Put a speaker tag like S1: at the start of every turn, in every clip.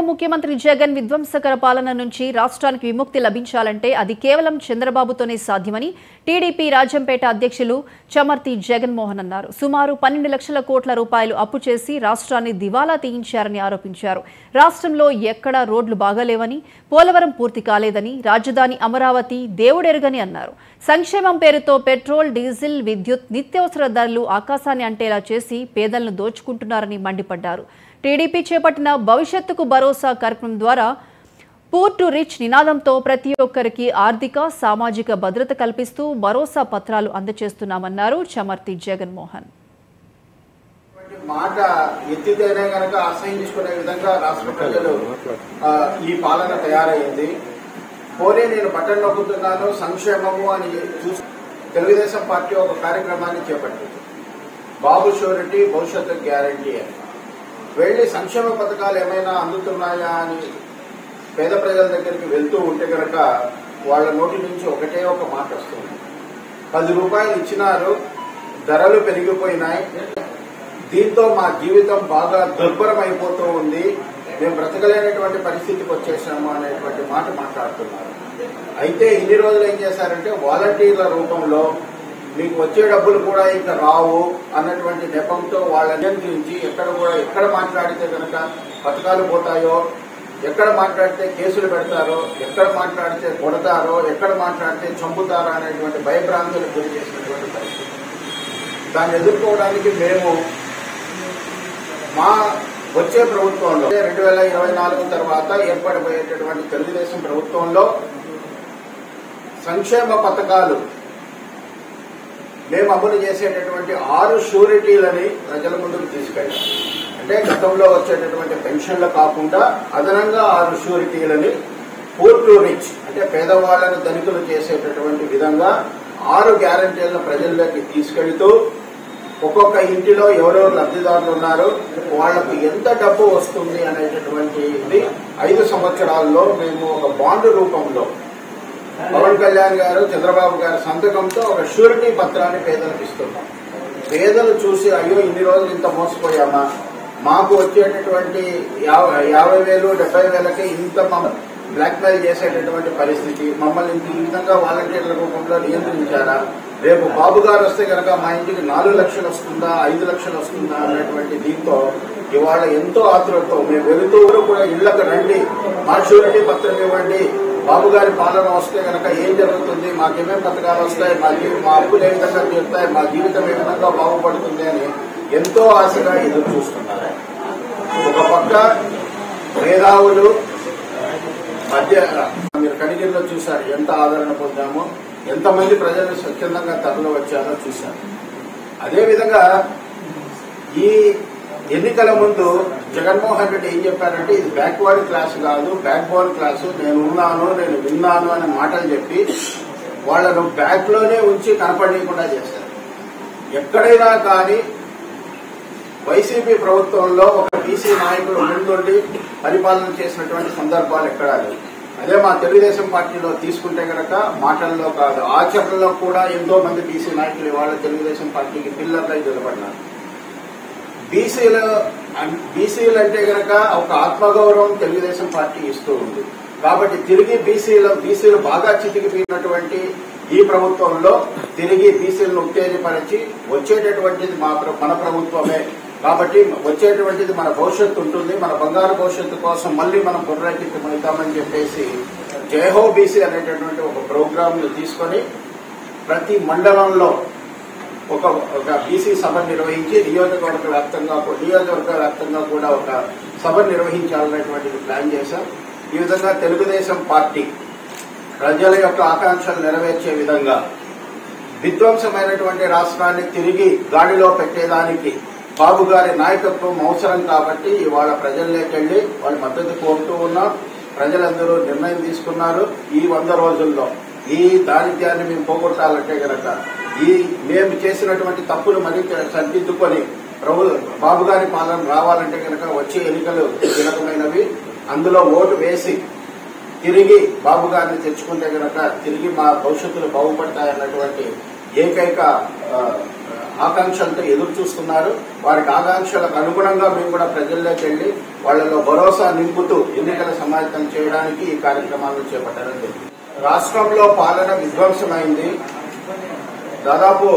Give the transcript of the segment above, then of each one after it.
S1: ముఖ్యమంత్రి జగన్ విధ్వంసకర పాలన నుంచి రాష్ట్రానికి విముక్తి లభించాలంటే అది కేవలం చంద్రబాబుతోనే సాధ్యమని టీడీపీ రాజంపేట అధ్యక్షులు చమర్తి జగన్మోహన్ అన్నారు. సుమారు 12 లక్షల కోట్ల రూపాయలు అప్పు చేసి రాష్ట్రాన్ని దివాలా తీయించారని ఆరోపించారు. రాష్ట్రంలో ఎక్కడా రోడ్లు బాగాలేవని, పోలవరం పూర్తి కాలేదని, రాజధాని అమరావతి దేవుడెరుగని అన్నారు. సంక్షేమం పేరుతో పెట్రోల్, డీజిల్, విద్యుత్, నిత్యావసర ధరలు ఆకాశాన్ని అంటేలా చేసి పేదలను దోచుకుంటున్నారని మండిపడ్డారు. టీడీపీ చేపట్టిన భవిష్యత్తుకు భరోసా కార్యక్రమం ద్వారా పూర్ టు రిచ్ నినాదంతో ప్రతి ఒక్కరికి ఆర్థిక, సామాజిక భద్రత కల్పిస్తూ భరోసా పత్రాలు అందజేస్తున్నామన్నారు చమర్తి జగన్మోహన్.
S2: మాట ఎత్తితేనే కనుక అసహించుకునే విధంగా రాష్ట్ర ప్రజలు ఈ పాలన తయారైంది. పోనీ నేను బటన్ నొక్కుతున్నాను సంక్షేమము అని చూసి తెలుగుదేశం పార్టీ ఒక కార్యక్రమాన్ని చేపట్టింది. బాబు షూరిటీ భవిష్యత్తు గ్యారంటీ అని వెళ్లి సంక్షేమ పథకాలు ఏమైనా అందుతున్నాయా అని పేద ప్రజల దగ్గరికి వెళ్తూ ఉంటే కనుక వాళ్ల నోటి నుంచి ఒకటే ఒక మాట వస్తుంది. 10 రూపాయలు ఇచ్చినారు, ధరలు పెరిగిపోయినాయి, దీంతో మా జీవితం బాగా దుర్భరం అయిపోతూ ఉంది, మేము బ్రతకలేనటువంటి పరిస్థితికి వచ్చేసాము అనేటువంటి మాట మాట్లాడుతున్నారు. అయితే ఇన్ని రోజులు ఏం చేశారంటే వాలంటీర్ల రూపంలో మీకు వచ్చే డబ్బులు కూడా ఇంకా రావు అన్నటువంటి నెపంతో వాళ్ళని నియంత్రించి ఎక్కడ మాట్లాడితే కనుక పథకాలు పోతాయో, ఎక్కడ మాట్లాడితే కేసులు పెడతారో, ఎక్కడ మాట్లాడితే కొడతారో, ఎక్కడ మాట్లాడితే చంపుతారో అనేటువంటి భయభ్రాంతులకు గురి చేసినటువంటి పరిస్థితి. దాన్ని ఎదుర్కోవడానికి మేము మా వచ్చే ప్రభుత్వంలో 2024 తర్వాత ఏర్పడబోయేటటువంటి తెలుగుదేశం ప్రభుత్వంలో సంక్షేమ పథకాలు మేము అమలు చేసేటటువంటి 6 షూరిటీలని ప్రజల ముందుకు తీసుకెళ్ళాం. అంటే గతంలో వచ్చేటటువంటి పెన్షన్లు కాకుండా అదనంగా 6 షూరిటీలని పూర్ టు రిచ్ అంటే పేదవాళ్లను ధనికులు చేసేటటువంటి విధంగా 6 గ్యారంటీలను ప్రజల్లోకి తీసుకెళ్తూ ఒక్కొక్క ఇంటిలో ఎవరెవరు లబ్ధిదారులు ఉన్నారు, వాళ్లకు ఎంత డబ్బు వస్తుంది అనేటటువంటిది 5 సంవత్సరాల్లో మేము ఒక బాండ్ రూపంలో పవన్ కళ్యాణ్ గారు, చంద్రబాబు గారి సంతకంతో ఒక షూరిటీ పత్రాన్ని పేదలకు ఇస్తున్నాం. పేదలు చూసి అయ్యో ఇన్ని రోజులు ఇంత మోసపోయామా, మాకు వచ్చేటటువంటి 50,000, 70,000కి ఇంత బ్లాక్మెయిల్ చేసేటటువంటి పరిస్థితి, మమ్మల్ని ఈ విధంగా వాలంటీర్ల రూపంలో నియంత్రించారా, రేపు బాబు గారు వస్తే కనుక మా ఇంటికి 4 లక్షలు వస్తుందా, 5 లక్షలు వస్తుందా అనేటువంటి దీంతో ఇవాళ ఎంతో ఆతృతతో మేము వెళుతూ కూడా ఇళ్లకు రండి, మా షూరిటీ పత్రం ఇవ్వండి, బాబు గారి పాలన వస్తే కనుక ఏం జరుగుతుంది, మాకేమేం పథకాలు వస్తాయి, మా అప్పులు ఏ విధంగా తీరుతాయి, మా జీవితం ఏ విధంగా బాగుపడుతుంది అని ఎంతో ఆశగా ఎదురు చూస్తున్నారు. ఒక పక్క మేధావులు మధ్య మీరు కనిగిరిలో చూశారు ఎంత ఆదరణ పొందామో, ఎంతమంది ప్రజలు స్వచ్ఛందంగా తరలి వచ్చారో చూశారు. అదేవిధంగా ఈ ఎన్నికల ముందు జగన్మోహన్ రెడ్డి ఏం చెప్పారంటే ఇది బ్యాక్వర్డ్ క్లాస్ కాదు, బ్యాక్ బోన్ క్లాసు, నేను ఉన్నాను, నేను విన్నాను అనే మాటలు చెప్పి వాళ్లను బ్యాక్ లోనే ఉంచి కనపడకుండా చేశారు. ఎక్కడైనా కానీ వైసీపీ ప్రభుత్వంలో ఒక బీసీ నాయకుడు ముందుండి పరిపాలన చేసినటువంటి సందర్భాలు ఎక్కడా లేవు. అదే మా తెలుగుదేశం పార్టీలో తీసుకుంటే కనుక మాటల్లో కాదు ఆచరణలో కూడా ఎంతో మంది బీసీ నాయకులు ఇవాళ తెలుగుదేశం పార్టీకి పిల్లర్లై నిలబడినారు. బీసీలు అంటే కనుక ఒక ఆత్మగౌరవం తెలుగుదేశం పార్టీ ఇస్తూ ఉంది. కాబట్టి తిరిగి బీసీలు బాగా చితికిపోయినటువంటి ఈ ప్రభుత్వంలో తిరిగి బీసీలను ఉత్తేజపరిచి వచ్చేటటువంటిది మన ప్రభుత్వమే, కాబట్టి వచ్చేటువంటిది మన భవిష్యత్తు ఉంటుంది, మన బంగారు భవిష్యత్తు కోసం మళ్లీ మనం పునరైకితమవుతామని చెప్పేసి జయహో బీసీ అనేటటువంటి ఒక ప్రోగ్రామ్ తీసుకొని ప్రతి మండలంలో ఒక బీసీ సభ నిర్వహించి నియోజకవర్గ వ్యాప్తంగా కూడా ఒక సభ నిర్వహించాలనేటువంటిది ప్లాన్ చేశాం. ఈ విధంగా తెలుగుదేశం పార్టీ ప్రజల యొక్క ఆకాంక్షలు నెరవేర్చే విధంగా విధ్వంసమైనటువంటి రాష్ట్రాన్ని తిరిగి గాడిలో పెట్టేదానికి బాబు గారి నాయకత్వం అవసరం. కాబట్టి ఇవాళ ప్రజల్లోకెళ్లి వాళ్ళ మద్దతు కోరుతూ ఉన్నాం. ప్రజలందరూ నిర్ణయం తీసుకున్నారు. ఈ 100 రోజుల్లో ఈ దారిద్ర్యాన్ని మేము పోగొట్టాలంటే గనక మేము చేసినటువంటి తప్పులు మరీ సరిదిద్దుకొని బాబు గారి పాలన రావాలంటే కనుక వచ్చే ఎన్నికలు కీలకమైనవి. అందులో ఓటు వేసి తిరిగి బాబు గారిని తెచ్చుకుంటే కనుక తిరిగి మా భవిష్యత్తులు బాగుపడతాయన్నటువంటి ఏకైక ఆకాంక్షలతో ఎదురు చూస్తున్నారు. వారికి ఆకాంక్షలకు అనుగుణంగా మేము కూడా ప్రజల్లోకి వెళ్లి వాళ్లలో భరోసా నింపుతూ ఎన్నికల సమాయత్తం చేయడానికి ఈ కార్యక్రమాలను చేపట్టడం జరిగింది. రాష్ట్రంలో పాలన విధ్వంసమైంది. దాదాపు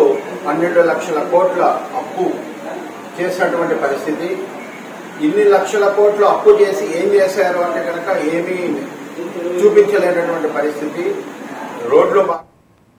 S2: 12 లక్షల కోట్ల అప్పు చేసినటువంటి పరిస్థితి. ఇన్ని లక్షల కోట్లు అప్పు చేసి ఏం చేశారు అంటే కనుక ఏమీ చూపించలేనటువంటి పరిస్థితి. రోడ్లు